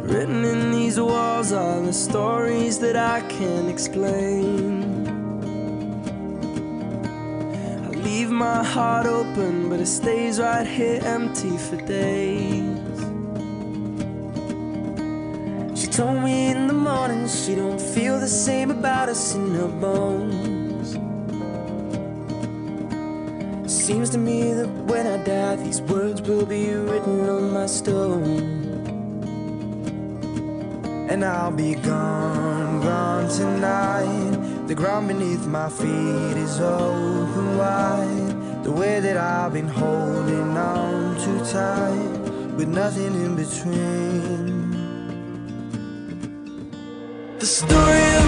Written in these walls are the stories that I can't explain. I leave my heart open, but it stays right here empty for days. She told me in the morning she don't feel the same about us in her bones. Seems to me that when I die, these words will be written on my stone. And I'll be gone, gone tonight. The ground beneath my feet is open wide. The way that I've been holding on too tight, with nothing in between. The story of